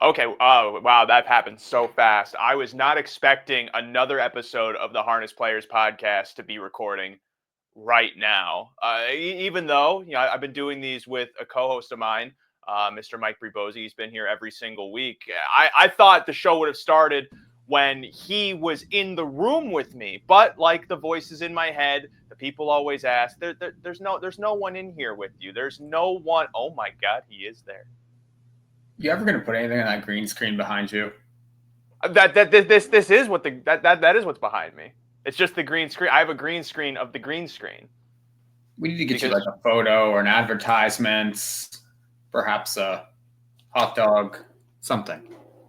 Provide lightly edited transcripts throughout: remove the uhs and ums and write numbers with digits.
Okay. Oh, wow. That happened so fast. I was not expecting another episode of the Harness Players podcast to be recording right now. Even though, I've been doing these with a co-host of mine, Mr. Mike Pribozie. He's been here every single week. I thought the show would have started when he was in the room with me, but like the voices in my head, the people always ask, there's no one in here with you. There's no one. Oh my God, he is there. You ever gonna put anything on that green screen behind you? This is what that is what's behind me. It's just the green screen. I have a green screen of the green screen. We need to get you like a photo or an advertisement, perhaps a hot dog, something.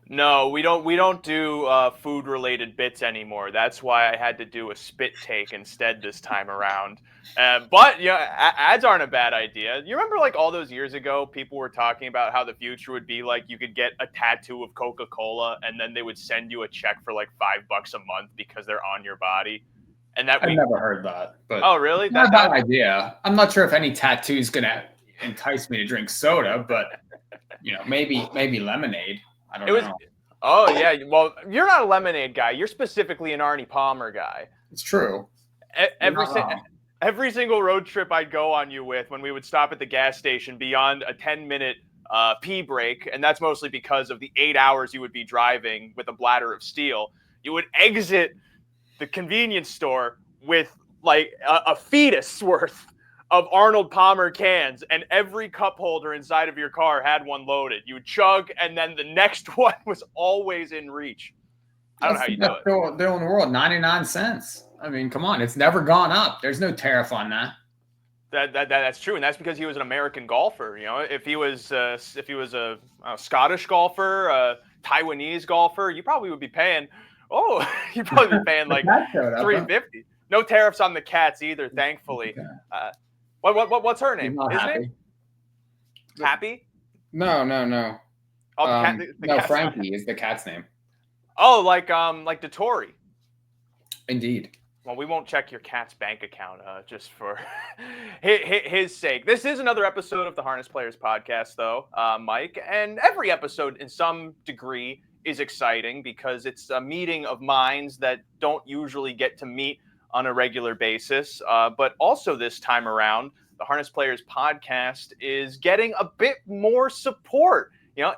No, we don't do food related bits anymore. That's why I had to do a spit take instead this time around. But ads aren't a bad idea. You remember like all those years ago, people were talking about how the future would be like you could get a tattoo of Coca-Cola and then they would send you a check for like $5 a month because they're on your body. And that I've never heard that. But oh really? Not a bad idea. I'm not sure if any tattoo is gonna entice me to drink soda, but maybe lemonade. I don't know. Oh yeah. Well, you're not a lemonade guy. You're specifically an Arnie Palmer guy. It's true. Every single road trip I'd go on you with, when we would stop at the gas station beyond a 10-minute pee break, and that's mostly because of the 8 hours you would be driving with a bladder of steel, you would exit the convenience store with like a fetus worth of Arnold Palmer cans, and every cup holder inside of your car had one loaded. You would chug, and then the next one was always in reach. I don't know how you do it. They're in the world, 99 cents. I mean, come on, it's never gone up. There's no tariff on that. That's true, and that's because he was an American golfer. If he was a Scottish golfer, a Taiwanese golfer, you probably would be paying. Oh, you'd probably be paying like $350. No tariffs on the cats either, thankfully. What's her name? His name? Happy? No. Oh, the no, Frankie is the cat's name. Oh, like Dottore. Indeed. Well, we won't check your cat's bank account just for his sake. This is another episode of the Harness Players podcast, though, Mike. And every episode, in some degree, is exciting because it's a meeting of minds that don't usually get to meet on a regular basis. But also this time around, the Harness Players podcast is getting a bit more support.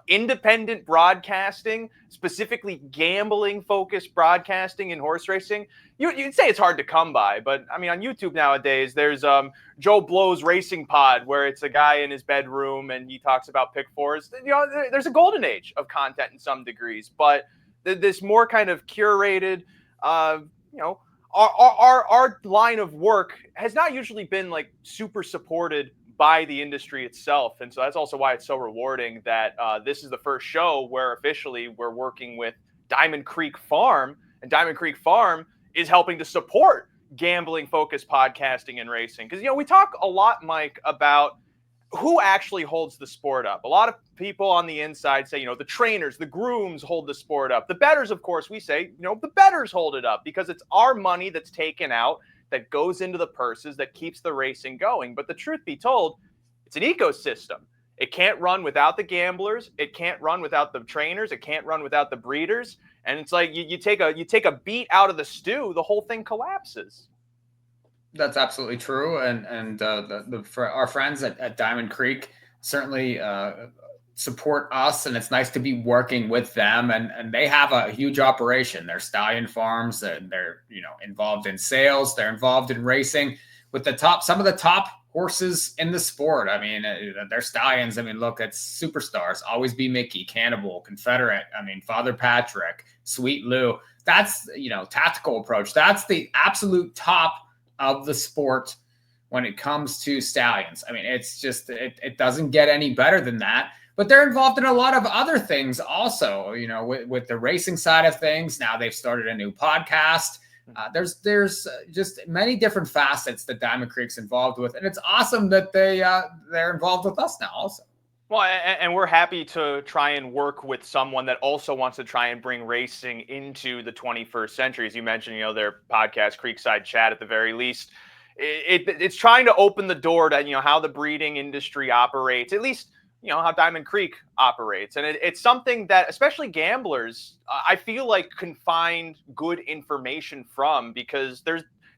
Independent broadcasting, specifically gambling-focused broadcasting in horse racing. You'd say it's hard to come by, but I mean, on YouTube nowadays, there's Joe Blow's Racing Pod, where it's a guy in his bedroom and he talks about pick fours. There's a golden age of content in some degrees, but this more kind of curated, our line of work has not usually been like super supported by the industry itself. And so that's also why it's so rewarding that this is the first show where officially we're working with Diamond Creek Farm, and Diamond Creek Farm is helping to support gambling focused podcasting and racing. Because, we talk a lot, Mike, about who actually holds the sport up. A lot of people on the inside say, the trainers, the grooms hold the sport up. The bettors, of course, we say, the bettors hold it up because it's our money that's taken out that goes into the purses that keeps the racing going. But the truth be told, it's an ecosystem. It can't run without the gamblers. It can't run without the trainers. It can't run without the breeders. And it's like you take a beat out of the stew, the whole thing collapses. That's absolutely true. And our friends at Diamond Creek certainly support us, and it's nice to be working with them. And they have a huge operation. They're stallion farms. They're involved in sales. They're involved in racing with some of the top horses in the sport. I mean, they're stallions. I mean, look, it's superstars. Always Be Mickey, Cannibal, Confederate. I mean, Father Patrick, Sweet Lou. That's tactical approach. That's the absolute top of the sport when it comes to stallions. I mean, it's just it doesn't get any better than that. But they're involved in a lot of other things also, with the racing side of things. Now they've started a new podcast. There's just many different facets that Diamond Creek's involved with. And it's awesome that they're involved with us now also. Well, and we're happy to try and work with someone that also wants to try and bring racing into the 21st century. As you mentioned, their podcast, Creekside Chat, at the very least. It's trying to open the door to, how the breeding industry operates, at least how Diamond Creek operates. And it's something that especially gamblers, I feel like, can find good information from, because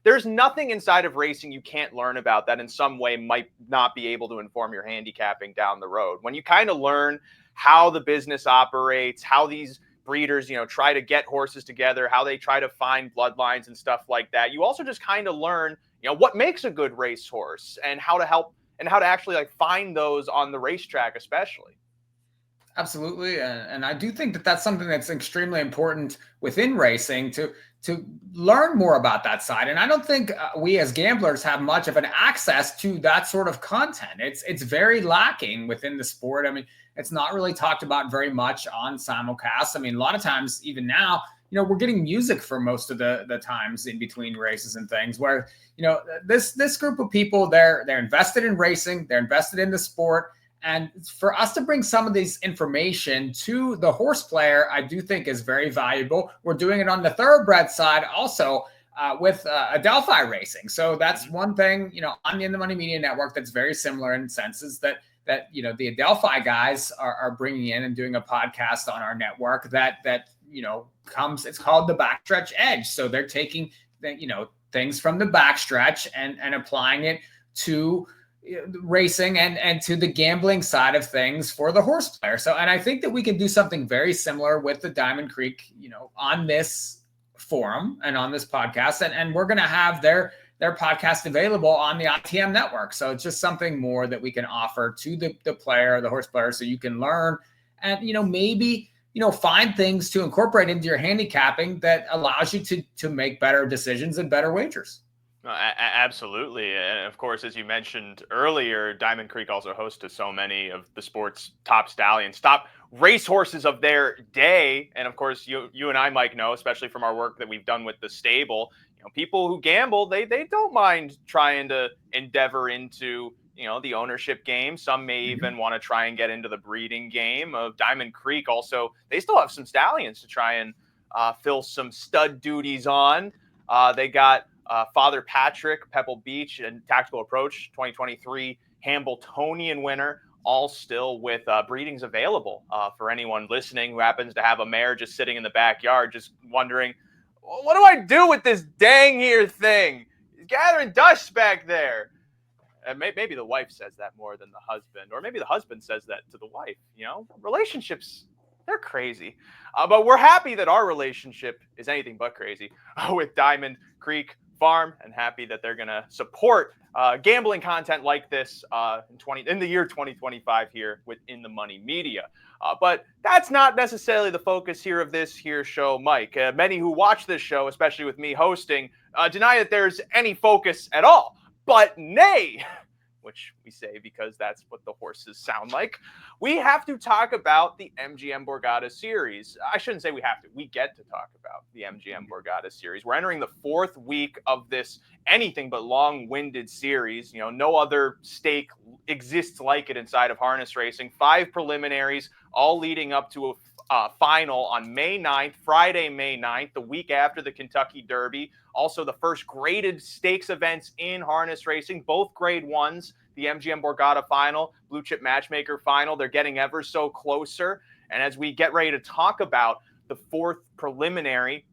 there's nothing inside of racing you can't learn about that in some way might not be able to inform your handicapping down the road. When you kind of learn how the business operates, how these breeders, try to get horses together, how they try to find bloodlines and stuff like that, you also just kind of learn, what makes a good racehorse and how to help and how to actually like find those on the racetrack, especially. Absolutely, and I do think that that's something that's extremely important within racing to learn more about that side. And I don't think we as gamblers have much of an access to that sort of content. It's very lacking within the sport. I mean, it's not really talked about very much on simulcasts. I mean, a lot of times, even now, we're getting music for most of the times in between races and things where, this group of people, they're invested in racing, they're invested in the sport. And for us to bring some of this information to the horse player, I do think is very valuable. We're doing it on the thoroughbred side also with Adelphi racing. So that's one thing, on the In the Money Media Network that's very similar in senses that the Adelphi guys are bringing in and doing a podcast on our network that comes. It's called the Backstretch Edge. So they're taking things from the backstretch and applying it to racing and to the gambling side of things for the horse player. So, and I think that we can do something very similar with the Diamond Creek, on this forum and on this podcast, and we're going to have their podcast available on the ITM network. So it's just something more that we can offer to the player, the horse player, so you can learn and, maybe, find things to incorporate into your handicapping that allows you to make better decisions and better wagers. Absolutely. And of course, as you mentioned earlier, Diamond Creek also hosts to so many of the sport's top stallions, top racehorses of their day. And of course, you and I, Mike, know, especially from our work that we've done with the stable, people who gamble, they don't mind trying to endeavor into, the ownership game. Some may even want to try and get into the breeding game of Diamond Creek. Also, they still have some stallions to try and fill some stud duties on. They got Father Patrick, Pebble Beach, and Tactical Approach 2023 Hambletonian winner, all still with breedings available for anyone listening who happens to have a mare just sitting in the backyard, just wondering, what do I do with this dang here thing? He's gathering dust back there. And maybe the wife says that more than the husband, or maybe the husband says that to the wife. Relationships, they're crazy. But we're happy that our relationship is anything but crazy with Diamond Creek Farm, and happy that they're going to support gambling content like this in the year 2025 here within the Money Media. But that's not necessarily the focus here of this here show, Mike. Many who watch this show, especially with me hosting, deny that there's any focus at all. But nay, which we say because that's what the horses sound like, we have to talk about the MGM Borgata Series. I shouldn't say we have to. We get to talk about the MGM Borgata Series. We're entering the 4th week of this anything but long-winded series. No other stake exists like it inside of harness racing. 5 preliminaries, all leading up to a final on May 9th, Friday, May 9th, the week after the Kentucky Derby. Also, the first graded stakes events in harness racing, both grade 1s, the MGM Borgata final, Blue Chip Matchmaker final. They're getting ever so closer. And as we get ready to talk about the 4th preliminary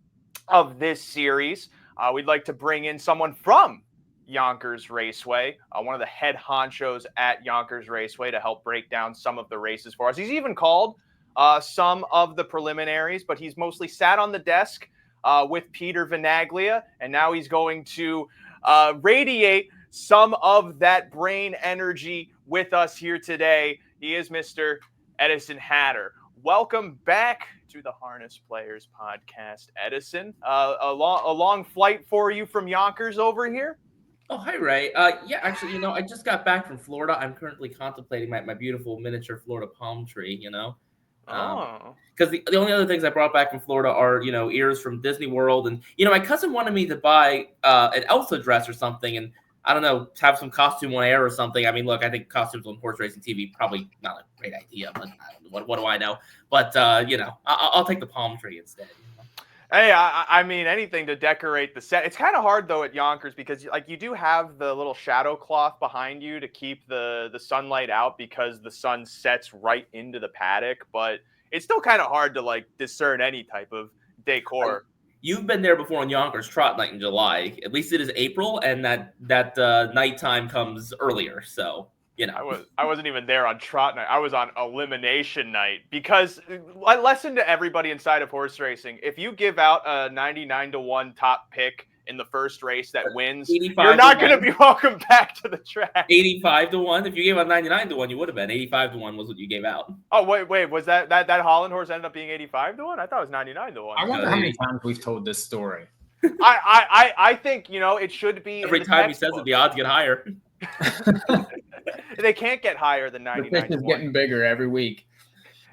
of this series, we'd like to bring in someone from Yonkers Raceway, one of the head honchos at Yonkers Raceway, to help break down some of the races for us. He's even called some of the preliminaries, but he's mostly sat on the desk with Peter Vinaglia, and now he's going to radiate some of that brain energy with us here today. He is Mr. Edison Hatter. Welcome back to the Harness Players Podcast, Edison. A long flight for you from Yonkers over here? Oh, hi, Ray. Yeah, actually, I just got back from Florida. I'm currently contemplating my beautiful miniature Florida palm tree, because the only other things I brought back from Florida are, ears from Disney World. And, my cousin wanted me to buy an Elsa dress or something. And I don't know, have some costume on air or something. I mean, look, I think costumes on horse racing TV, probably not a great idea, but what do I know? But, I'll take the palm tree instead. Hey, I mean, anything to decorate the set. It's kind of hard though at Yonkers because like you do have the little shadow cloth behind you to keep the sunlight out because the sun sets right into the paddock. But it's still kind of hard to like discern any type of decor. You've been there before on Yonkers Trot Night in July. At least it is April, and that nighttime comes earlier. So you know, I wasn't even there on Trot Night. I was on Elimination Night because a lesson to everybody inside of horse racing: if you give out a 99-1 top pick in the first race that wins, you're not going to be welcome back to the track. 85-1. If you gave out 99-1, you would have been. 85-1 was what you gave out. Oh wait, was that Holland horse ended up being 85-1? I thought it was 99-1. I wonder how many times we've told this story. I think it should be every time he says it, the odds get higher. They can't get higher than 99. The fish is getting bigger every week.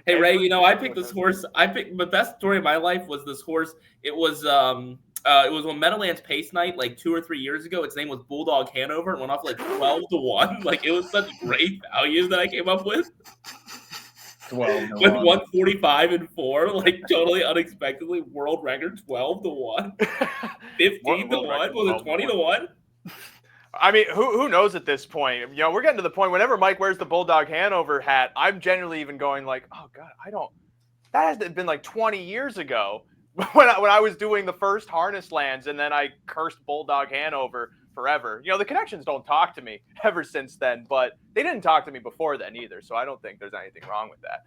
Hey Ray, I picked this horse. The best story of my life was this horse. It was on Meadowlands Pace Night like 2 or 3 years ago. Its name was Bulldog Hanover and went off like 12-1. Like it was such great value that I came up with. 12-1. With 145-4, like totally unexpectedly world record 12-1. 15-1 was it 20-1? I mean, who knows at this point? We're getting to the point whenever Mike wears the Bulldog Hanover hat, I'm generally even going like, oh God, that has been like 20 years ago when I was doing the first harness lands and then I cursed Bulldog Hanover forever. The connections don't talk to me ever since then, but they didn't talk to me before then either. So I don't think there's anything wrong with that.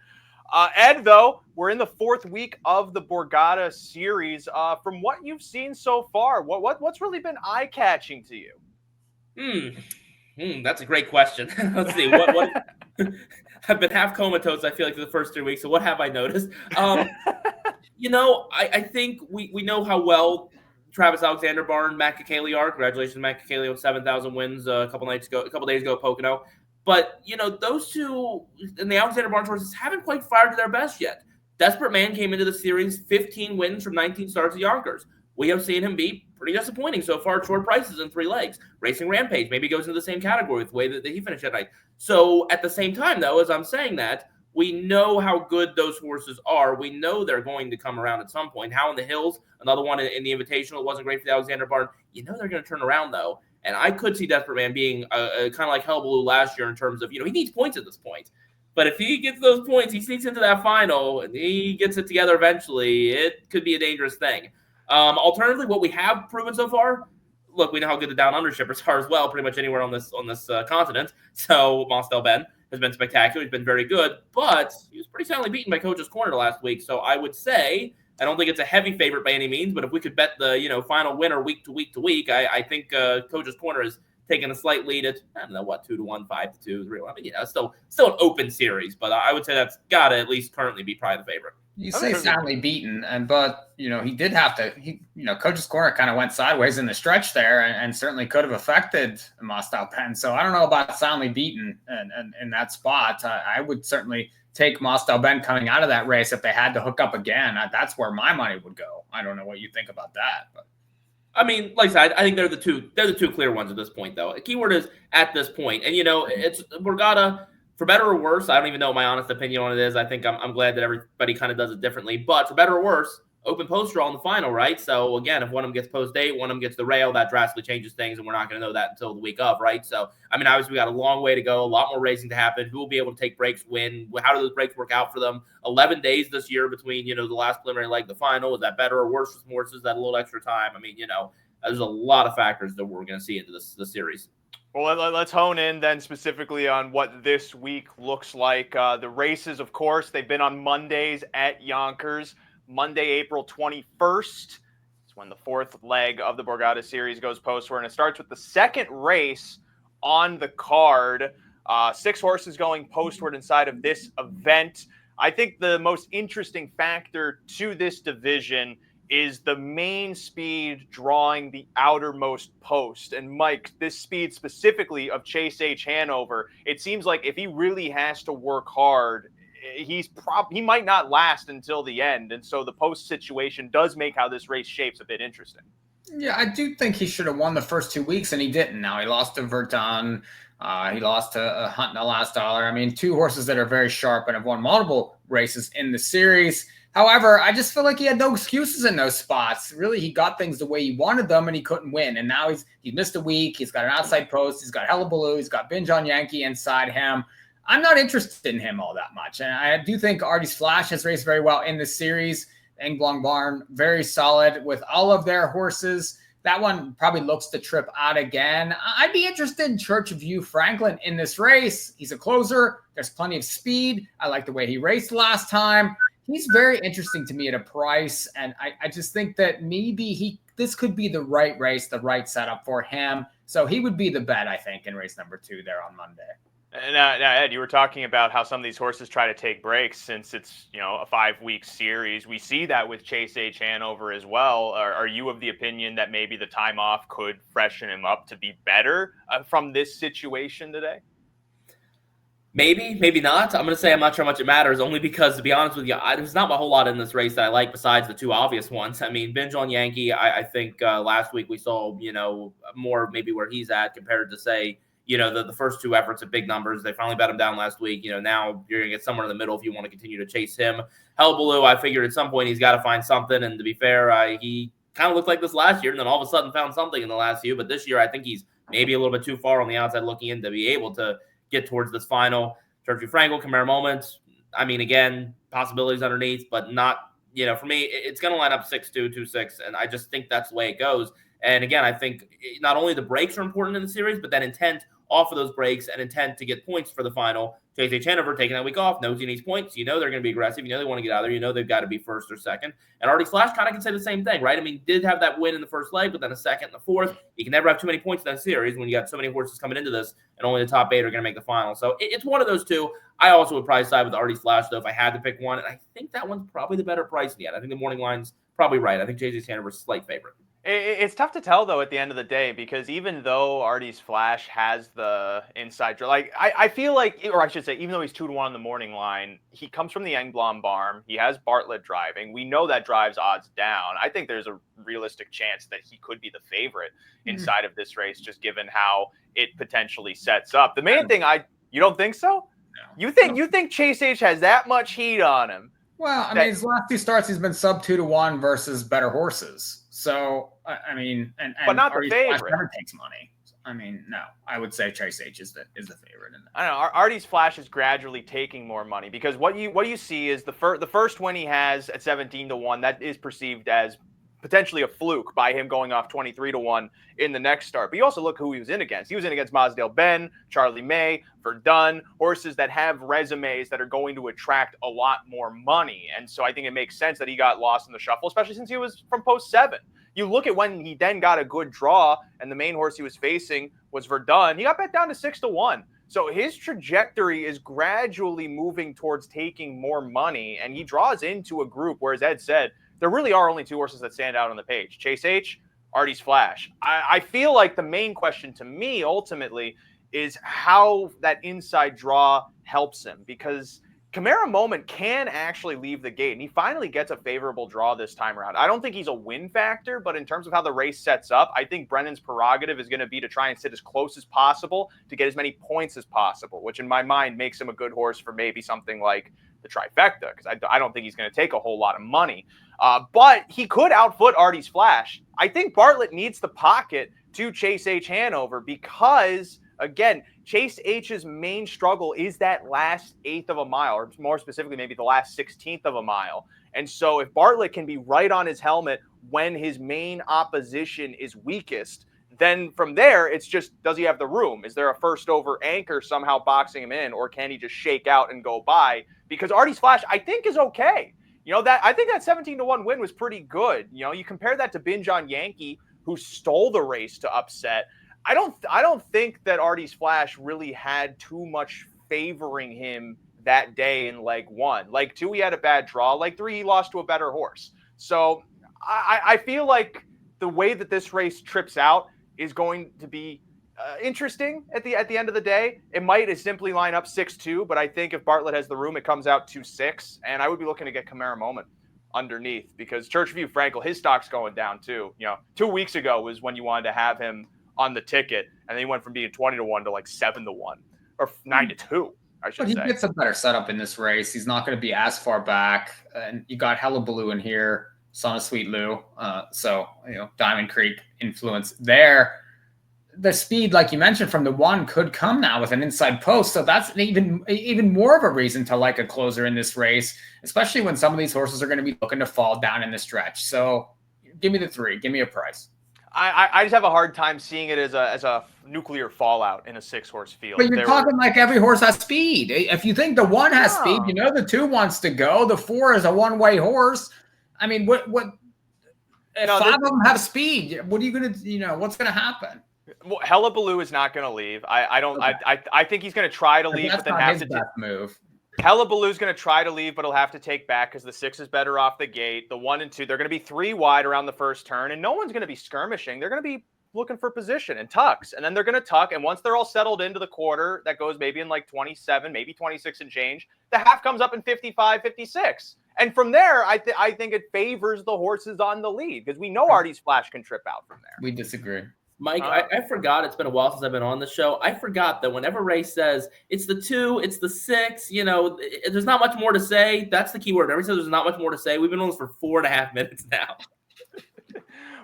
Ed, though, we're in the 4th week of the Borgata Series. From what you've seen so far, what's really been eye-catching to you? That's a great question. Let's see. What I've been half comatose, I feel like, for the first 3 weeks. So what have I noticed? I think we know how well Travis Alexander Bar and Matt Kakaley are. Congratulations, Matt Kakaley, with 7,000 wins a couple days ago at Pocono. But those two and the Alexander Barnes horses haven't quite fired to their best yet. Desperate Man came into the series 15 wins from 19 starts at Yonkers. We have seen him be pretty disappointing so far at short prices in 3 legs. Racing Rampage maybe goes into the same category with the way that he finished that night. So at the same time, though, as I'm saying that, we know how good those horses are. We know they're going to come around at some point. How in the Hills, another one in the Invitational, wasn't great for the Alexander Barn. They're going to turn around, though. And I could see Desperate Man being kind of like Hellbaloo last year in terms of, he needs points at this point. But if he gets those points, he sneaks into that final, and he gets it together eventually, it could be a dangerous thing. Alternatively, what we have proven so far, look, we know how good the down under shippers are as well, pretty much anywhere on this continent. So Mostel Ben has been spectacular. He's been very good, but he was pretty soundly beaten by Coach's Corner last week. So I would say, I don't think it's a heavy favorite by any means, but if we could bet the final winner week to week, I think Coach's Corner is taking a slight lead at, 2-1, 5-2, 3-1. I mean, still an open series, but I would say that's got to at least currently be probably the favorite. You say soundly beaten, but he did have to. Coach's Corner kind of went sideways in the stretch there, and certainly could have affected Mostel Pen. So I don't know about soundly beaten and in that spot. I would certainly take Mostel Ben coming out of that race if they had to hook up again. That's where my money would go. I don't know what you think about that, but. I mean, like I said, I think they're the two clear ones at this point, though. The keyword is at this point, and it's Borgata. For better or worse, I don't even know what my honest opinion on it is. I think I'm glad that everybody kind of does it differently. But for better or worse, open post draw in the final, right? So again, if one of them gets post 8, one of them gets the rail, that drastically changes things, and we're not going to know that until the week of, right? So I mean, obviously we got a long way to go, a lot more racing to happen. Who will be able to take breaks? When? How do those breaks work out for them? 11 days this year between the last preliminary leg, the final. Is that better or worse for some horses? Is that a little extra time? I mean, there's a lot of factors that we're going to see into this series. Well, let's hone in then specifically on what this week looks like. The races, of course, they've been on Mondays at Yonkers. Monday, April 21st is when the 4th leg of the Borgata Series goes postward, and it starts with the second race on the card. 6 horses going postward inside of this event. I think the most interesting factor to this division is the main speed drawing the outermost post. And Mike, this speed specifically of Chase H. Hanover, it seems like if he really has to work hard, he might not last until the end. And so the post situation does make how this race shapes a bit interesting. Yeah, I do think he should have won the first 2 weeks, and he didn't. Now he lost to Verdun. He lost to Hunt in the last dollar. I mean, 2 horses that are very sharp and have won multiple races in the series. However, I just feel like he had no excuses in those spots. Really, he got things the way he wanted them, and he couldn't win. And now he missed a week. He's got an outside post. He's got Hullabaloo. He's got Binge on Yankee inside him. I'm not interested in him all that much. And I do think Artie's Flash has raced very well in this series. Englong Barn, very solid with all of their horses. That one probably looks to trip out again. I'd be interested in Church of View Franklin in this race. He's a closer. There's plenty of speed. I like the way he raced last time. He's very interesting to me at a price, and I just think that maybe this could be the right race, the right setup for him. So he would be the bet, I think, in race number 2 there on Monday. Now, Ed, you were talking about how some of these horses try to take breaks since it's, a 5-week series. We see that with Chase H. Hanover as well. Are you of the opinion that maybe the time off could freshen him up to be better from this situation today? Maybe, maybe not. I'm going to say I'm not sure how much it matters, only because, to be honest with you, there's not a whole lot in this race that I like besides the 2 obvious ones. I mean, Binge on Yankee, I think last week we saw, more maybe where he's at compared to, say, the first 2 efforts at big numbers. They finally bet him down last week. Now you're going to get somewhere in the middle if you want to continue to chase him. Hullabaloo, I figured at some point he's got to find something. And to be fair, he kind of looked like this last year and then all of a sudden found something in the last few. But this year, I think he's maybe a little bit too far on the outside looking in to be able to get towards this final. Churchill Frankel, Chimera Moments. I mean, again, possibilities underneath, but not, for me, it's going to line up 6-2, 2-6. And I just think that's the way it goes. And again, I think not only the breaks are important in the series, but that intent off of those breaks and intent to get points for the final. Chase H. Hanover taking that week off, knows he needs points. They're going to be aggressive. They want to get out there. They've got to be first or second. And Artie Flash kind of can say the same thing, right? I mean, did have that win in the first leg, but then a second and a fourth. You can never have too many points in that series when you got so many horses coming into this, and only the top 8 are going to make the final. So it's one of those 2. I also would probably side with Artie Flash, though, if I had to pick one. And I think that one's probably the better price yet. I think the morning line's probably right. I think Chase H. Hanover's a slight favorite. It's tough to tell, though, at the end of the day, because even though Artie's Flash has the inside, I feel like, or I should say, even though he's 2-1 on the morning line, he comes from the Engblom Barn. He has Bartlett driving. We know that drives odds down. I think there's a realistic chance that he could be the favorite inside of this race, just given how it potentially sets up. The main thing, you don't think so? No. You think Chase H has that much heat on him? Well, I mean, his last 2 starts, he's been sub 2-1 versus better horses. So, I mean, but not the favorite. Never takes money. I mean, no, I would say Chase H is the favorite in that. I don't know. Artie's Flash is gradually taking more money because what you see is the first win he has at 17-1 that is perceived as potentially a fluke by him going off 23-1 in the next start. But you also look who he was in against. He was in against Mosdale Ben, Charlie May, Verdun, horses that have resumes that are going to attract a lot more money. And so I think it makes sense that he got lost in the shuffle, especially since he was from post 7. You look at when he then got a good draw and the main horse he was facing was Verdun. He got bet down to 6-1. So his trajectory is gradually moving towards taking more money, and he draws into a group where, as Ed said, there really are only 2 horses that stand out on the page. Chase H, Artie's Flash. I feel like the main question to me ultimately is how that inside draw helps him, because Chimera Moment can actually leave the gate, and he finally gets a favorable draw this time around. I don't think he's a win factor, but in terms of how the race sets up, I think Brennan's prerogative is going to be to try and sit as close as possible to get as many points as possible, which in my mind makes him a good horse for maybe something like the trifecta, because I don't think he's going to take a whole lot of money. But he could outfoot Artie's Flash. I think Bartlett needs the pocket to Chase H. Hanover because, again, Chase H's main struggle is that last 1/8 of a mile, or more specifically, maybe the last 16th of a mile. And so if Bartlett can be right on his helmet when his main opposition is weakest, then from there, it's just, does he have the room? Is there a first over anchor somehow boxing him in, or can he just shake out and go by? Because Artie's Flash, I think, is okay. I think that 17-1 win was pretty good. You compare that to Binge on Yankee, who stole the race to upset. I don't think that Artie's Flash really had too much favoring him that day in leg 1. Leg 2, he had a bad draw. Leg 3, he lost to a better horse. So I feel like the way that this race trips out is going to be interesting at the end of the day. It might simply line up 6-2, but I think if Bartlett has the room, it comes out 2-6, and I would be looking to get Chimera Moment underneath, because Churchview Frankel, his stock's going down too. 2 weeks ago was when you wanted to have him on the ticket, and then he went from being 20-1 to like 7-1 or 9-2. I should But he say. gets a better setup in this race. He's not going to be as far back. And you got Hullabaloo in here, Son of Sweet Lou. So, Diamond Creek influence there. The speed, like you mentioned, from the one could come now with an inside post. So that's even more of a reason to like a closer in this race, especially when some of these horses are going to be looking to fall down in the stretch. So give me the 3. Give me a price. I just have a hard time seeing it as a nuclear fallout in a 6-horse field. But you're talking like every horse has speed. If you think the 1 has speed, the 2 wants to go. The 4 is a one-way horse. I mean, what? If 5 of them have speed, what are you going to? What's going to happen? Well, Hullabaloo is not going to leave. I don't. Okay. I think he's going to try to leave, but then have to move. Hullabaloo's going to try to leave, but he'll have to take back because the 6 is better off the gate. The 1 and 2, they're going to be 3 wide around the first turn, and no one's going to be skirmishing. They're going to be looking for position and tucks, and then they're going to tuck. And once they're all settled into the quarter, that goes maybe in like 27, maybe 26 and change. The half comes up in 55, 56. And from there, I think it favors the horses on the lead because we know Artie Splash can trip out from there. We disagree. Mike, I forgot. It's been a while since I've been on the show. I forgot that whenever Ray says it's the 2, it's the 6, there's not much more to say. That's the key word. Whenever he says there's not much more to say, we've been on this for 4.5 minutes now.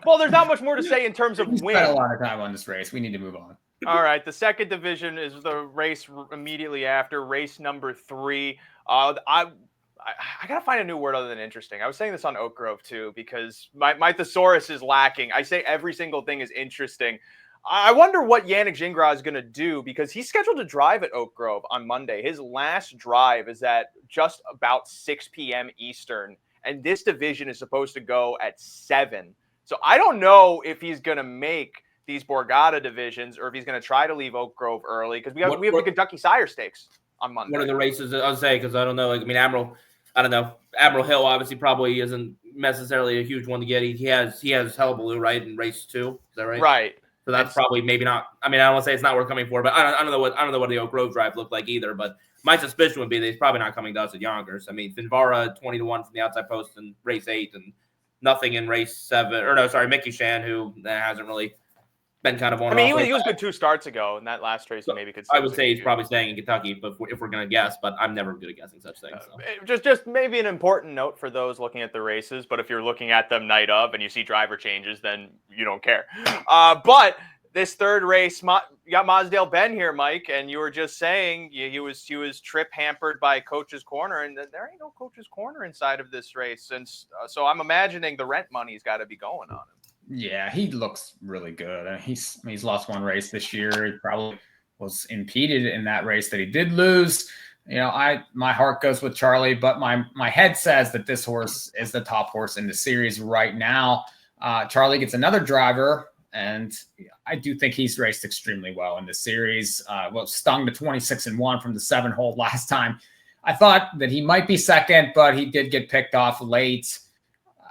Well, there's not much more to say in terms of win. We spent a lot of time on this race. We need to move on. All right. The second division is the race immediately after, race number 3. I got to find a new word other than interesting. I was saying this on Oak Grove, too, because my thesaurus is lacking. I say every single thing is interesting. I wonder what Yannick Gingras is going to do because he's scheduled to drive at Oak Grove on Monday. His last drive is at just about 6 p.m. Eastern, and this division is supposed to go at 7. So I don't know if he's going to make these Borgata divisions or if he's going to try to leave Oak Grove early because we have the Kentucky Sire Stakes on Monday. What are the races? I'll say because I don't know. Admiral Hill obviously probably isn't necessarily a huge one to get. He has Hullabaloo, right, in race 2. Is that right? Right. So that's probably maybe not. I mean, I don't want to say it's not worth coming for, but I don't know what the Oak Grove drive looked like either. But my suspicion would be that he's probably not coming to us at Yonkers. I mean, Finvara 20-1 from the outside post in race 8, and nothing in race 7. Or no, sorry, Mickey Shan, who hasn't really been kind of on. I mean, he was good 2 starts ago in that last race. So maybe could. I would say he's probably staying in Kentucky, but if we're going to guess, but I'm never good at guessing such things. So. Just maybe an important note for those looking at the races. But if you're looking at them night of and you see driver changes, then you don't care. But this third race, you got Mosdale Ben here, Mike, and you were just saying he was trip hampered by Coach's Corner, and there ain't no Coach's Corner inside of this race, and so I'm imagining the rent money's got to be going on him. Yeah, he looks really good. He's lost 1 race this year. He probably was impeded in that race that he did lose. My heart goes with Charlie, but my head says that this horse is the top horse in the series right now. Charlie gets another driver, and I do think he's raced extremely well in the series. Stung to 26-1 from the 7-hole last time. I thought that he might be second, but he did get picked off late.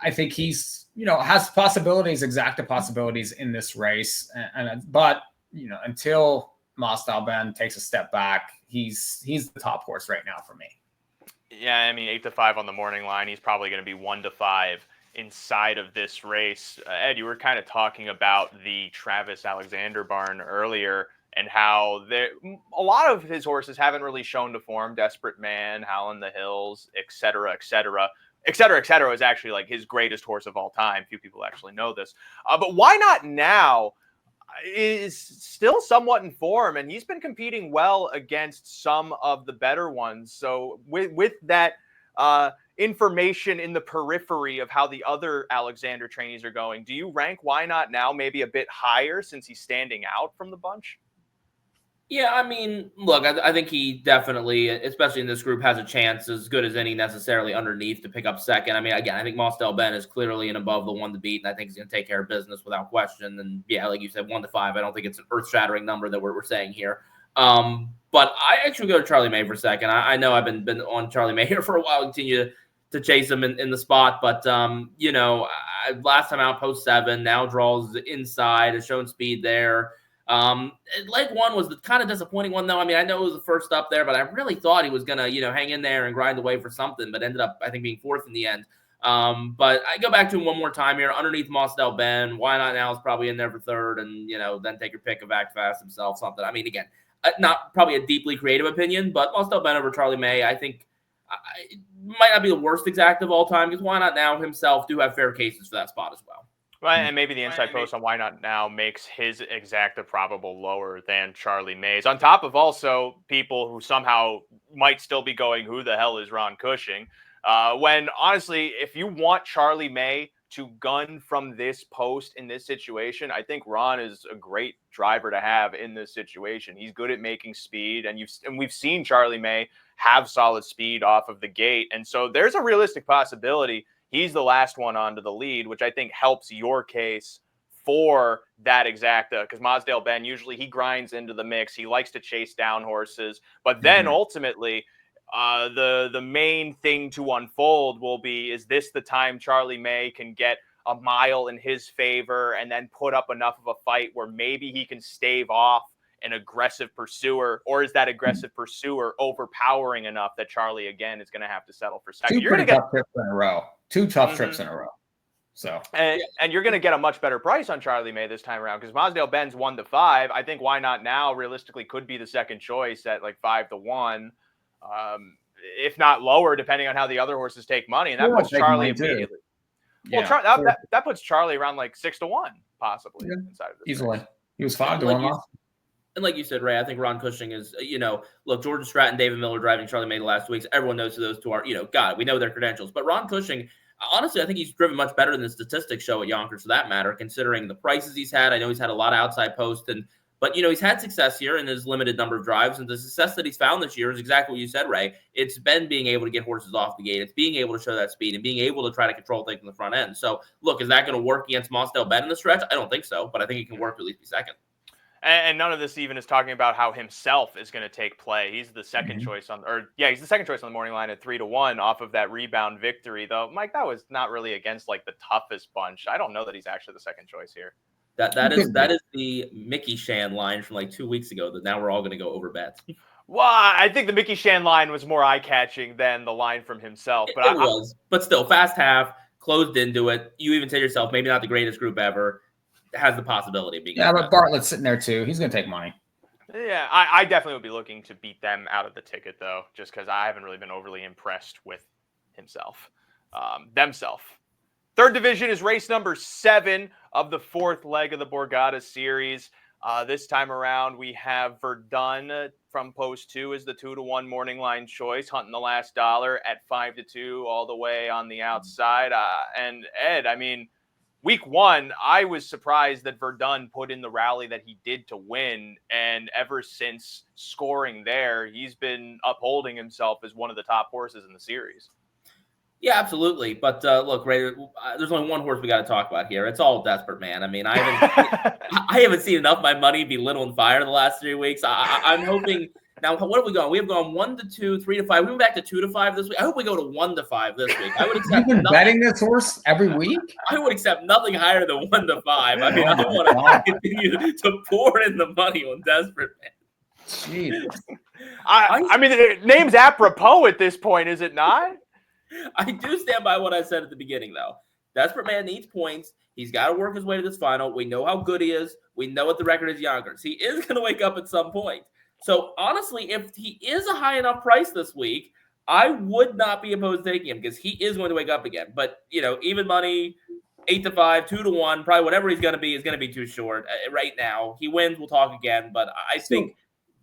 I think he's has exact possibilities in this race. But until Mosdale Ben takes a step back, he's the top horse right now for me. Yeah, I mean, 8-5 on the morning line. He's probably going to be 1-5 inside of this race. Ed, you were kind of talking about the Travis Alexander barn earlier and how a lot of his horses haven't really shown to form. Desperate Man, Howlin' the Hills, et cetera, et cetera. Et cetera, et cetera, is actually like his greatest horse of all time. Few people actually know this. But Why Not Now is still somewhat in form, and he's been competing well against some of the better ones. So with that information in the periphery of how the other Alexander trainees are going, do you rank Why Not Now maybe a bit higher since he's standing out from the bunch? Yeah, I mean, look, I think he definitely, especially in this group, has a chance as good as any necessarily underneath to pick up second. I mean, again, I think Mosdale Ben is clearly and above the 1 to beat, and I think he's going to take care of business without question. And yeah, like you said, 1-5. I don't think it's an earth-shattering number that we're saying here. But I actually go to Charlie May for second. I know I've been on Charlie May here for a while, continue to chase him in the spot. But, last time out, post 7, now draws inside, has shown speed there. Leg 1 was the kind of disappointing one, though. I mean, I know it was the first up there, but I really thought he was going to, hang in there and grind away for something, but ended up, I think, being 4th in the end. But I go back to him one more time here. Underneath Mosdale Ben, Why Not Now is probably in there for 3rd, and, then take your pick of Act Fast himself, something. I mean, again, not probably a deeply creative opinion, but Mostel Ben over Charlie May, I think it might not be the worst exact of all time, because Why Not Now himself do have fair cases for that spot as well. Right, and maybe the inside post on Why Not Now makes his exacta probable lower than Charlie May's. On top of also people who somehow might still be going, who the hell is Ron Cushing? When honestly, if you want Charlie May to gun from this post in this situation, I think Ron is a great driver to have in this situation. He's good at making speed, and we've seen Charlie May have solid speed off of the gate, and so there's a realistic possibility he's the last one onto the lead, which I think helps your case for that exacta, because Mosdale Ben, usually he grinds into the mix. He likes to chase down horses. But then ultimately, the main thing to unfold will be, is this the time Charlie May can get a mile in his favor and then put up enough of a fight where maybe he can stave off an aggressive pursuer, or is that aggressive pursuer overpowering enough that Charlie again is going to have to settle for second? You're going to get trips in a row. 2 tough trips in a row. So and you're going to get a much better price on Charlie May this time around, because Mosdale Ben's 1-5. I think Why Not Now realistically could be the second choice at like 5-1, if not lower, depending on how the other horses take money, and that puts Charlie immediately. Well, that puts Charlie around like 6-1 possibly inside of this easily. race. He was 5-1. And like you said, Ray, I think Ron Cushing is, look, Jordan Stratton, David Miller driving Charlie May the last 2 weeks. Everyone knows who those two are. God, we know their credentials. But Ron Cushing, honestly, I think he's driven much better than the statistics show at Yonkers for that matter, considering the prices he's had. I know he's had a lot of outside posts, but he's had success here in his limited number of drives. And the success that he's found this year is exactly what you said, Ray. It's been being able to get horses off the gate. It's being able to show that speed and being able to try to control things in the front end. So, look, is that going to work against Mosdale Ben in the stretch? I don't think so, but I think it can work to at least be second. And none of this even is talking about how himself is going to take play. He's the second choice he's the second choice on the morning line at 3-1 off of that rebound victory, though. Mike, that was not really against like the toughest bunch. I don't know that he's actually the second choice here. That is the Mickey Shan line from like 2 weeks ago that now we're all going to go over bets. Well, I think the Mickey Shan line was more eye-catching than the line from himself. But it was. But still, fast half, closed into it. You even say to yourself, maybe not the greatest group ever. Has the possibility of being. Yeah, but Bartlett's sitting there too. He's going to take money. Yeah, I definitely would be looking to beat them out of the ticket, though, just because I haven't really been overly impressed with themselves. Third division is race number 7 of the 4th leg of the Borgata Series. This time around, we have Verdun from post 2 as the 2-1 morning line choice, hunting the last dollar at 5-2 all the way on the outside. And Ed, I mean, week 1, I was surprised that Verdun put in the rally that he did to win. And ever since scoring there, he's been upholding himself as one of the top horses in the series. Yeah, absolutely. But look, Ray, there's only one horse we got to talk about here. It's all Desperate Man. I mean, I haven't seen enough of my money be lit on fire the last 3 weeks. I'm hoping. Now, what have we gone? We have gone 1-2, 3-5. We went back to 2-5 this week. I hope we go to 1-5 this week. I would accept. You've been betting this horse every week? I would accept nothing higher than 1-5. I mean, I want to continue to pour in the money on Desperate Man. Jeez. I mean, the name's apropos at this point, is it not? I do stand by what I said at the beginning, though. Desperate Man needs points. He's got to work his way to this final. We know how good he is. We know what the record is, Yonkers. He is going to wake up at some point. So, honestly, if he is a high enough price this week, I would not be opposed to taking him because he is going to wake up again. But, even money, 8-5, 2-1, probably whatever he's going to be is going to be too short right now. He wins, we'll talk again. But I think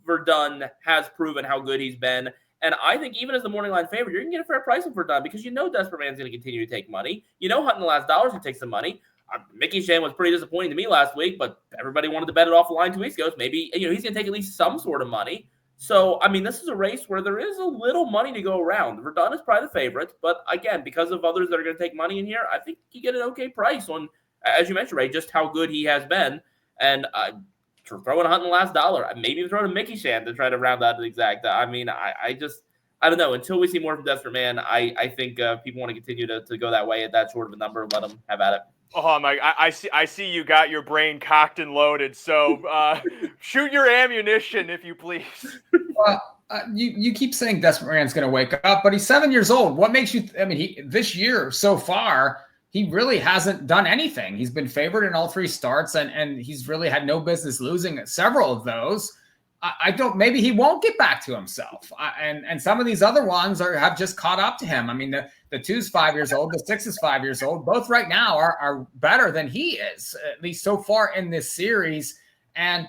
Verdun has proven how good he's been. And I think even as the morning line favorite, you're going to get a fair price on Verdun because Desperate Man's going to continue to take money. Hunting the last dollars will take some money. Mickey Shan was pretty disappointing to me last week, but everybody wanted to bet it off the line 2 weeks ago. So maybe, he's going to take at least some sort of money. So, I mean, this is a race where there is a little money to go around. Verdun is probably the favorite, but again, because of others that are going to take money in here, I think you get an okay price on, as you mentioned, Ray, just how good he has been. And throwing a hunt in the last dollar, maybe even throwing a Mickey Shan to try to round out the exact. I mean, I don't know. Until we see more from Desperate Man, I think people want to continue to go that way at that short of a number. Let them have at it. Oh, Mike, I see you got your brain cocked and loaded. So shoot your ammunition, if you please. You keep saying Desperate Man's going to wake up, but he's 7 years old. What makes you? This year so far, he really hasn't done anything. He's been favored in all 3 starts, and he's really had no business losing several of those. I don't. Maybe he won't get back to himself. And some of these other ones have just caught up to him. I mean, the 2's 5 years old, the 6 is 5 years old. Both right now are better than he is, at least so far in this series. And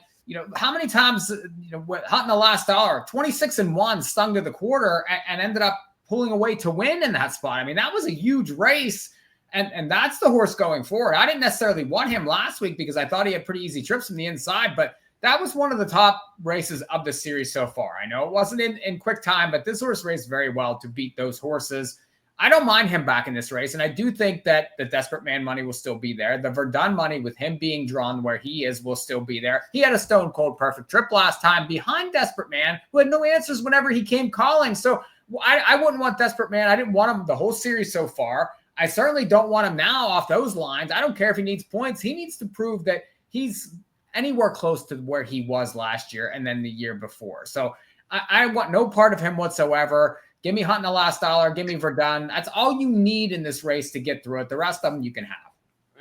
how many times Hunting the Last Dollar, 26-1, stung to the quarter, and ended up pulling away to win in that spot. I mean, that was a huge race. And that's the horse going forward. I didn't necessarily want him last week because I thought he had pretty easy trips from the inside, but that was one of the top races of the series so far. I know it wasn't in quick time, but this horse raced very well to beat those horses. I don't mind him back in this race, and I do think that the Desperate Man money will still be there. The Verdun money, with him being drawn where he is, will still be there. He had a stone cold perfect trip last time behind Desperate Man, who had no answers whenever he came calling. So I wouldn't want Desperate Man. I didn't want him the whole series so far. I certainly don't want him now off those lines. I don't care if he needs points. He needs to prove that he's anywhere close to where he was last year and then the year before. So I want no part of him whatsoever. Give me Hunting the Last Dollar. Give me Verdun. That's all you need in this race to get through it. The rest of them you can have.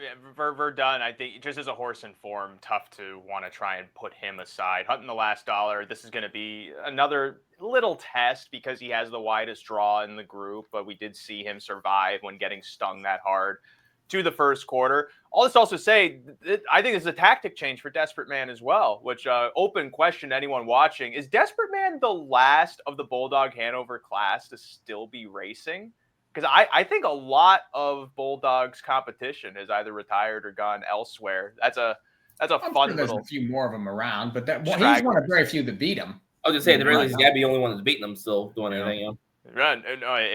Yeah, Verdun, I think, just as a horse in form, tough to want to try and put him aside. Hunting the Last Dollar, this is going to be another little test because he has the widest draw in the group, but we did see him survive when getting stung that hard to the first quarter. All this also say, I think it's a tactic change for Desperate Man as well, which open question to anyone watching. Is Desperate Man the last of the Bulldog Hanover class to still be racing? Because I think a lot of Bulldogs competition has either retired or gone elsewhere. That's a I'm fun sure there's little. A few more of them around, but he's one of very few that beat him. I was just saying, the very least, he's got to be the only one that's beating them still doing anything. Right,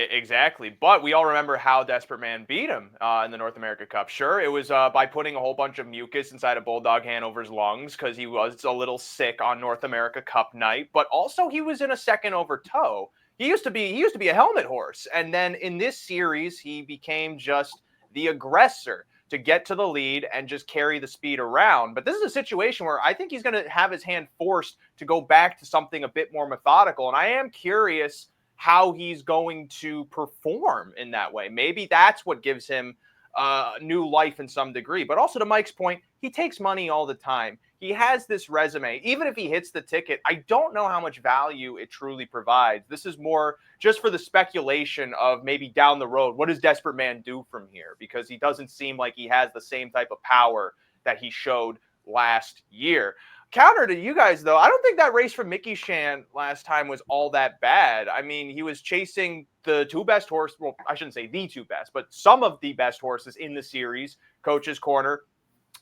exactly. But we all remember how Desperate Man beat him in the North America Cup. Sure, it was by putting a whole bunch of mucus inside of Bulldog Hanover's lungs because he was a little sick on North America Cup night. But also he was in a second over toe. He used to be a helmet horse, and then in this series he became just the aggressor to get to the lead and just carry the speed around. But this is a situation where I think he's going to have his hand forced to go back to something a bit more methodical, and I am curious how he's going to perform in that way. Maybe that's what gives him new life in some degree. But also, to Mike's point, he takes money all the time. He has this resume. Even if he hits the ticket, I don't know how much value it truly provides. This is more just for the speculation of maybe down the road, what does Desperate Man do from here? Because he doesn't seem like he has the same type of power that he showed last year. Counter to you guys, though, I don't think that race from Mickey Shan last time was all that bad. I mean, he was chasing the two best horses. Well, I shouldn't say the two best, but some of the best horses in the series. Coach's Corner,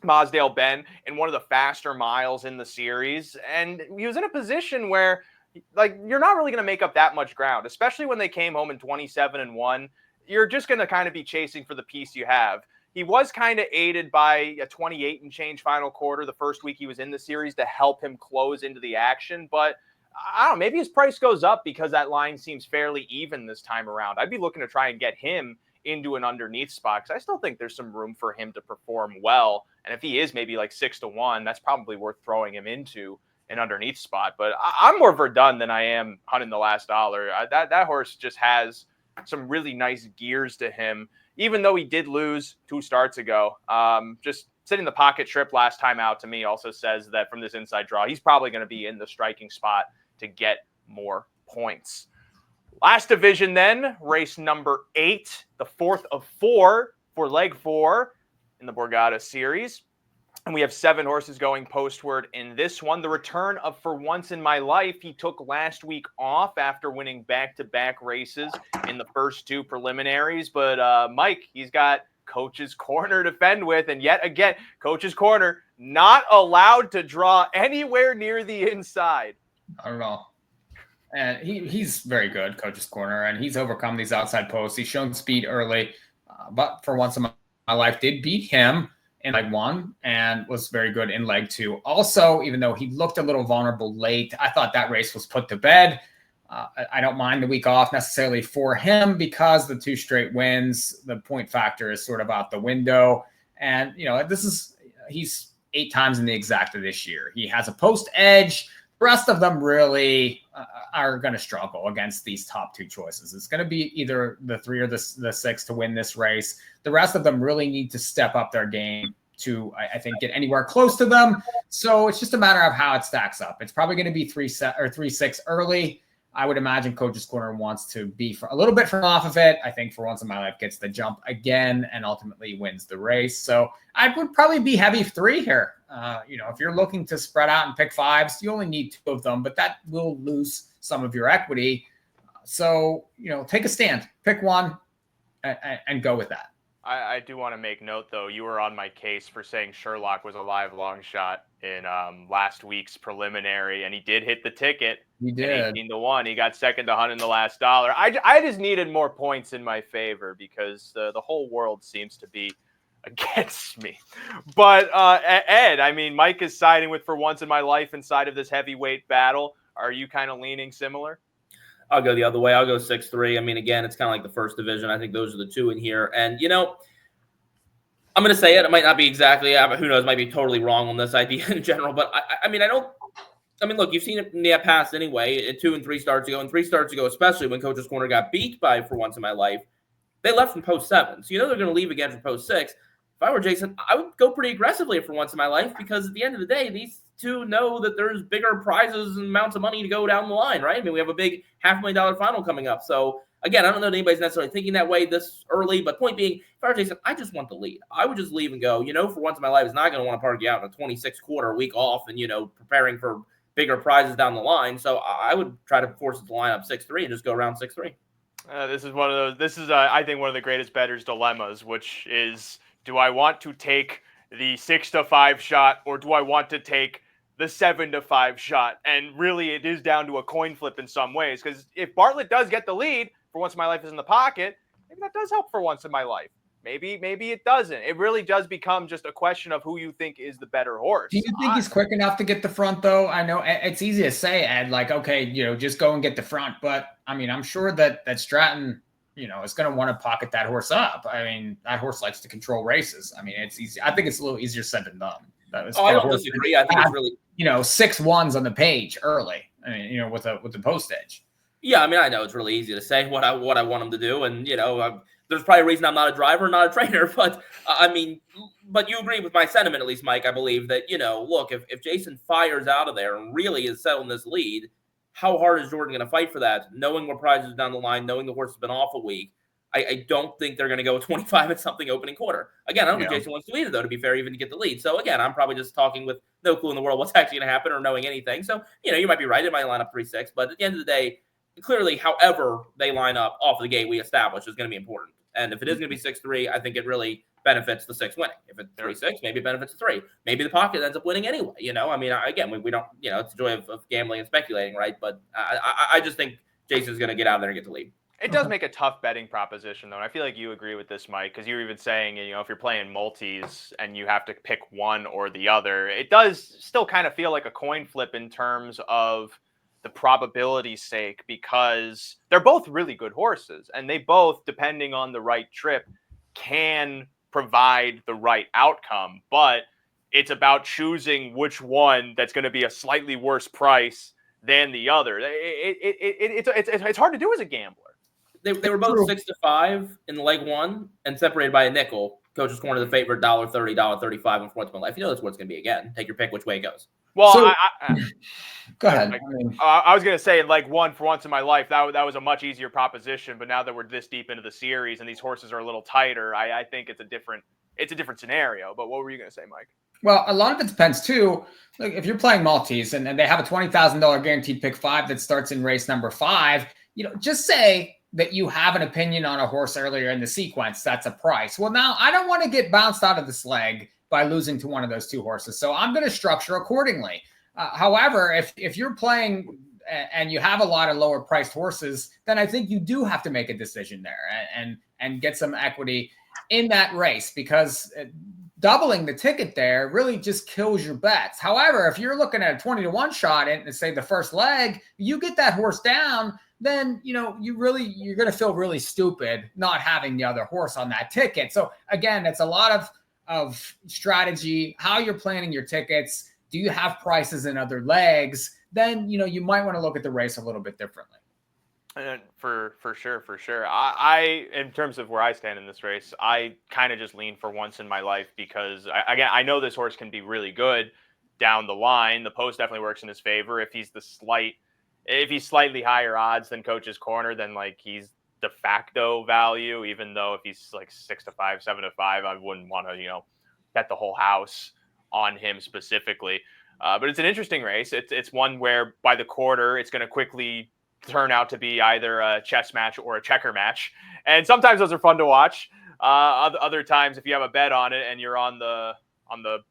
Mosdale Ben, in one of the faster miles in the series. And he was in a position where, like, you're not really going to make up that much ground, especially when they came home in 27-1. You're just going to kind of be chasing for the piece you have. He was kind of aided by a 28 and change final quarter the first week he was in the series to help him close into the action. But I don't know, maybe his price goes up because that line seems fairly even this time around. I'd be looking to try and get him into an underneath spot because I still think there's some room for him to perform well. And if he is maybe like 6-1, that's probably worth throwing him into an underneath spot. But I'm more Verdun than I am Hunting the Last Dollar. That horse just has some really nice gears to him. Even though he did lose 2 starts ago, just sitting the pocket trip last time out to me also says that from this inside draw, he's probably going to be in the striking spot to get more points. Last division then, race number 8, the 4th of 4 for leg 4 in the Borgata Series. And we have 7 horses going postward in this one. The return of For Once in My Life. He took last week off after winning back-to-back races in the first 2 preliminaries. But Mike, he's got Coach's Corner to fend with. And yet again, Coach's Corner not allowed to draw anywhere near the inside. I don't know. And he's very good, Coach's Corner, and he's overcome these outside posts. He's shown speed early, but For Once in My Life did beat him in leg 1 and was very good in leg 2. Also, even though he looked a little vulnerable late, I thought that race was put to bed. I don't mind the week off necessarily for him because the 2 straight wins, the point factor is sort of out the window. And, he's 8 times in the exacta this year. He has a post edge. The rest of them really are going to struggle against these top 2 choices. It's going to be either the 3 or the 6 to win this race. The rest of them really need to step up their game to, I think, get anywhere close to them. So it's just a matter of how it stacks up. It's probably going to be 3-6 early. I would imagine Coach's Corner wants to be for a little bit from off of it. I think For Once in My Life gets the jump again and ultimately wins the race. So I would probably be heavy 3 here. If you're looking to spread out and pick 5s, you only need 2 of them, but that will lose some of your equity. So, take a stand, pick one and go with that. I do want to make note, though, you were on my case for saying Sherlock was a live long shot in last week's preliminary, and he did hit the ticket. He did. 18-1. He got second to Hunt in the last dollar. I just needed more points in my favor because the whole world seems to be against me. But, Ed, I mean, Mike is siding with For Once in My Life inside of this heavyweight battle. Are you kind of leaning similar? I'll go the other way. I'll go 6-3. I mean, again, it's kind of like the first division. I think those are the 2 in here. And, I'm going to say it. It might not be exactly, who knows, might be totally wrong on this idea in general. But, look, you've seen it in the past anyway, 2 and 3 starts ago. And 3 starts ago, especially when Coach's Corner got beat by For Once in My Life, they left from post 7. So, they're going to leave again from post 6. If I were Jason, I would go pretty aggressively For Once in My Life because at the end of the day, these 2 know that there's bigger prizes and amounts of money to go down the line, right? I mean, we have a big $500,000 final coming up. So, again, I don't know that anybody's necessarily thinking that way this early, but point being, if I were Jason, I just want the lead. I would just leave and go, For Once in My Life is not going to want to park you out in a 26-quarter week off and, preparing for bigger prizes down the line. So I would try to force it to line up 6-3 and just go around 6-3. This is I think, one of the greatest bettors' dilemmas, which is, do I want to take the 6-5 shot or do I want to take the 7-5 shot? And really, it is down to a coin flip in some ways, because if Bartlett does get the lead, For Once in My Life is in the pocket, maybe that does help For Once in My Life. Maybe it doesn't. It really does become just a question of who you think is the better horse. Do you think he's quick enough to get the front, though? I know it's easy to say, Ed, like, okay, just go and get the front. But, I mean, I'm sure that Stratton, is going to want to pocket that horse up. I mean, that horse likes to control races. I mean, it's easy. I think it's a little easier said than done. I don't disagree. I think it's really 6 1s on the page early. I mean, with the postage. Yeah, I mean, I know it's really easy to say what I want him to do, and there's probably a reason I'm not a driver, not a trainer. But but you agree with my sentiment, at least, Mike. I believe that look, if Jason fires out of there and really is settling this lead, how hard is Jordan going to fight for that? Knowing what prizes down the line, knowing the horse has been off a week. I don't think they're going to go 25 at something opening quarter. Again, I don't think Jason wants to either, though, to be fair, even to get the lead. So, again, I'm probably just talking with no clue in the world what's actually going to happen or knowing anything. So, you might be right. It might line up 3-6. But at the end of the day, clearly, however they line up off of the gate we establish is going to be important. And if it is going to be 6-3, I think it really benefits the 6 winning. If it's 3-6, maybe it benefits the 3. Maybe the pocket ends up winning anyway. I mean, again, we don't, it's the joy of gambling and speculating, right? But I just think Jason's going to get out there and get the lead. It does make a tough betting proposition, though. And I feel like you agree with this, Mike, because you were even saying, if you're playing multis and you have to pick one or the other, it does still kind of feel like a coin flip in terms of the probability's sake, because they're both really good horses and they both, depending on the right trip, can provide the right outcome. But it's about choosing which one that's going to be a slightly worse price than the other. It's hard to do as a gambler. They were both 6-5 in leg 1 and separated by a nickel. Coach's Corner the favorite, $1.30, $1.35 on For Once in My Life. That's what it's going to be again. Take your pick which way it goes. Well, so, go ahead. I was going to say in leg 1 For Once in My Life, that was a much easier proposition. But now that we're this deep into the series and these horses are a little tighter, I think it's a different scenario. But what were you going to say, Mike? Well, a lot of it depends too. Like if you're playing multis and they have a $20,000 guaranteed pick 5 that starts in race number 5, just say that you have an opinion on a horse earlier in the sequence. That's a price. Well, now I don't want to get bounced out of this leg by losing to one of those 2 horses. So I'm going to structure accordingly. However, if you're playing and you have a lot of lower priced horses, then I think you do have to make a decision there and get some equity in that race, because doubling the ticket there really just kills your bets. However, if you're looking at a 20-1 shot in, say, the first leg, you get that horse down, then, you're going to feel really stupid not having the other horse on that ticket. So again, it's a lot of strategy, how you're planning your tickets. Do you have prices in other legs? Then, you might want to look at the race a little bit differently. For sure. I in terms of where I stand in this race, I kind of just lean for once in my life because I know this horse can be really good down the line. The post definitely works in his favor. If he's slightly higher odds than Coach's Corner, then like he's de facto value. Even though if he's like 6-5, 7-5, I wouldn't want to bet the whole house on him specifically. But it's an interesting race. It's one where by the quarter, it's going to quickly turn out to be either a chess match or a checker match. And sometimes those are fun to watch. Other times, if you have a bet on it and you're on the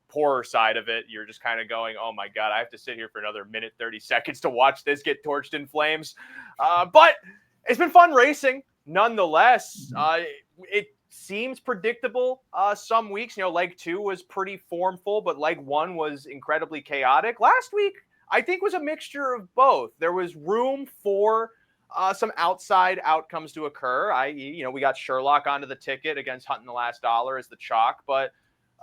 poorer side of it, you're just kind of going, oh my God, I have to sit here for another minute, 30 seconds to watch this get torched in flames. But it's been fun racing nonetheless. It seems predictable some weeks. Leg 2 was pretty formful, but leg 1 was incredibly chaotic. Last week, I think was a mixture of both. There was room for some outside outcomes to occur. We got Sherlock onto the ticket against Hunting the Last Dollar as the chalk. But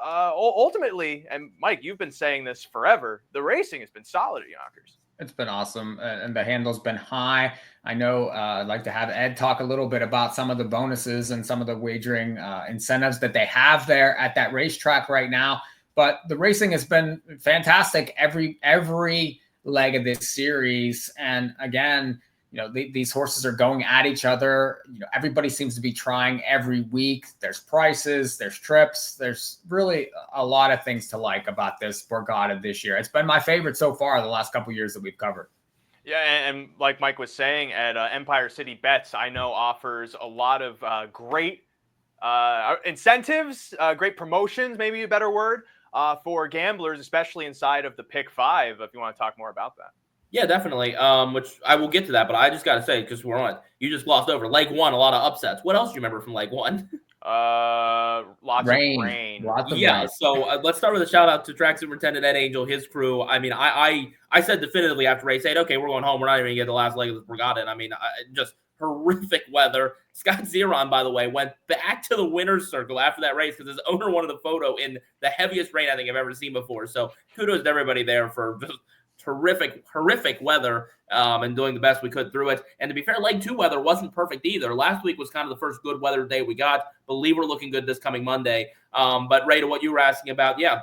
ultimately, and Mike, you've been saying this forever, the racing has been solid at Yonkers. It's been awesome, and the handle's been high. I know I'd like to have Ed talk a little bit about some of the bonuses and some of the wagering incentives that they have there at that racetrack right now. But the racing has been fantastic every leg of this series. And again, these horses are going at each other. Everybody seems to be trying every week. There's prices, there's trips. There's really a lot of things to like about this Borgata this year. It's been my favorite so far the last couple of years that we've covered. Yeah, and like Mike was saying, at Empire City Bets, I know offers a lot of great incentives, great promotions, maybe a better word, for gamblers, especially inside of the Pick 5, if you want to talk more about that. Yeah, definitely. Which I will get to that, but I just got to say, because you just glossed over leg 1, a lot of upsets. What else do you remember from leg 1? Lots of rain. Lots of rain. rain. So let's start with a shout out to track superintendent Ed Angel, his crew. I mean, I said definitively after race 8, okay, we're going home. We're not even going to get the last leg of this Borgata. And I mean, just horrific weather. Scott Zeron, by the way, went back to the winner's circle after that race because his owner wanted the photo in the heaviest rain I think I've ever seen before. So kudos to everybody there for just horrific weather and doing the best we could through it. And to be fair, leg 2 weather wasn't perfect either. Last week was kind of the first good weather day we got. Believe we're looking good this coming Monday. But Ray, to what you were asking about, yeah.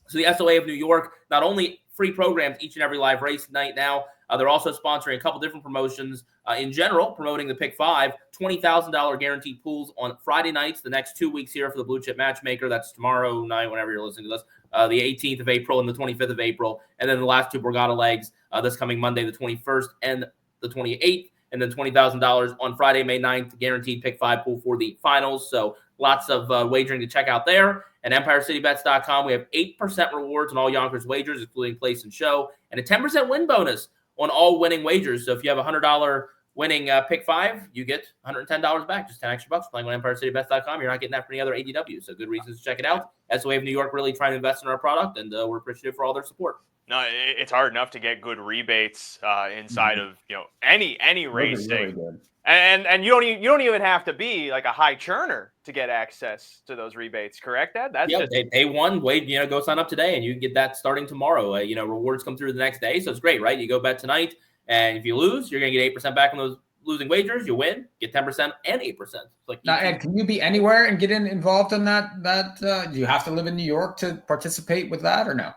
So the SOA of New York, not only free programs each and every live race night now, they're also sponsoring a couple different promotions in general, promoting the Pick 5, $20,000 guaranteed pools on Friday nights, the next 2 weeks here for the Blue Chip Matchmaker. That's tomorrow night, whenever you're listening to this, the 18th of April and the 25th of April. And then the last 2 Borgata legs this coming Monday, the 21st and the 28th. And then $20,000 on Friday, May 9th, guaranteed Pick 5 pool for the finals. So lots of wagering to check out there. At EmpireCityBets.com, we have 8% rewards on all Yonkers wagers, including place and show, and a 10% win bonus on all winning wagers. So if you have a $100 winning Pick 5, you get $110 back, just 10 extra bucks playing on EmpireCityBets.com. You're not getting that for any other ADW. So good reasons to check it out. SOA of New York really trying to invest in our product, and we're appreciative for all their support. No, it's hard enough to get good rebates inside of any racing, really good. And you don't even have to be like a high churner to get access to those rebates, correct? That's just day one. Wait, go sign up today, and you can get that starting tomorrow. Rewards come through the next day, so it's great, right? You go bet tonight, and if you lose, you're gonna get 8% back on those losing wagers. You win, get 10% and 8%. It's like now, Ed, can you be anywhere and get involved in that? Do you have to live in New York to participate with that, or no?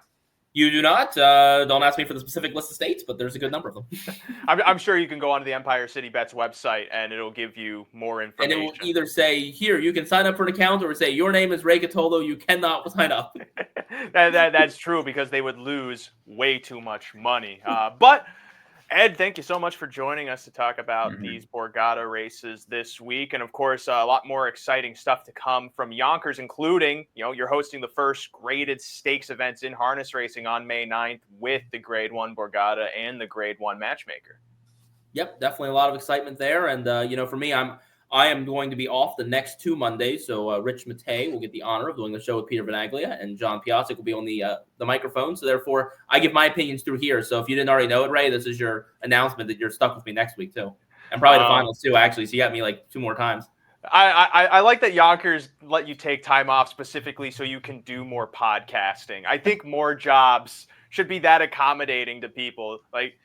You do not. Don't ask me for the specific list of states, but there's a good number of them. I'm sure you can go onto the Empire City Bets website, and it'll give you more information. And it will either say, here, you can sign up for an account, or say, your name is Ray Cotolo, you cannot sign up. That's true, because they would lose way too much money. But Ed, thank you so much for joining us to talk about these Borgata races this week. And of course, a lot more exciting stuff to come from Yonkers, including, you're hosting the first graded stakes events in harness racing on May 9th with the Grade 1 Borgata and the Grade 1 Matchmaker. Yep, definitely a lot of excitement there. And, for me, I am going to be off the next 2 Mondays. So Rich Matei will get the honor of doing the show with Peter Venaglia, and John Piasek will be on the microphone. So therefore, I give my opinions through here. So if you didn't already know it, Ray, this is your announcement that you're stuck with me next week too, and probably the finals too. Actually, so you got me like 2 more times. I like that Yonkers let you take time off specifically so you can do more podcasting. I think more jobs should be that accommodating to people. Like,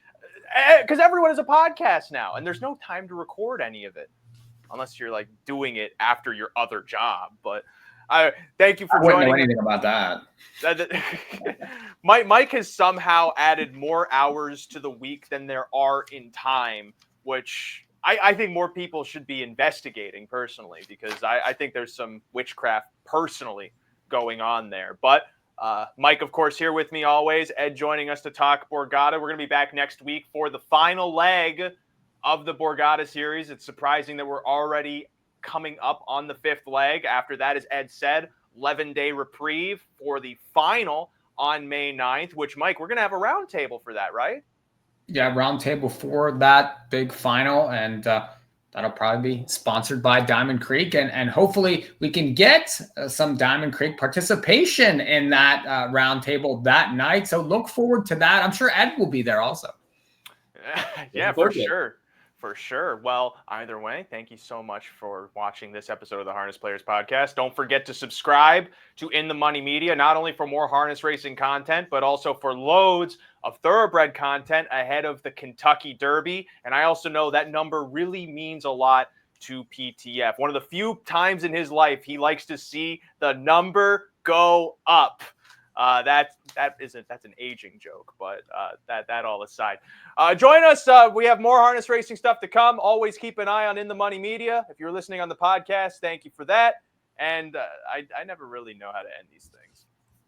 because everyone is a podcast now, and there's no time to record any of it unless you're like doing it after your other job. But I thank you for I wouldn't joining. know anything about that. Mike has somehow added more hours to the week than there are in time, which I think more people should be investigating personally, because I think there's some witchcraft personally going on there. But Mike, of course, here with me always. Ed joining us to talk Borgata. We're going to be back next week for the final leg of the Borgata series. It's surprising that we're already coming up on the 5th leg. After that, as Ed said, 11-day reprieve for the final on May 9th, which, Mike, we're going to have a roundtable for that, right? Yeah, roundtable for that big final, and that'll probably be sponsored by Diamond Creek, and hopefully we can get some Diamond Creek participation in that roundtable that night. So look forward to that. I'm sure Ed will be there also. Yeah, for sure. For sure. Well, either way, thank you so much for watching this episode of the Harness Players Podcast. Don't forget to subscribe to In the Money Media, not only for more harness racing content, but also for loads of thoroughbred content ahead of the Kentucky Derby. And I also know that number really means a lot to PTF. One of the few times in his life he likes to see the number go up. That's an aging joke, but that all aside. Join us. We have more harness racing stuff to come. Always keep an eye on In the Money Media. If you're listening on the podcast, thank you for that. And I never really know how to end these things.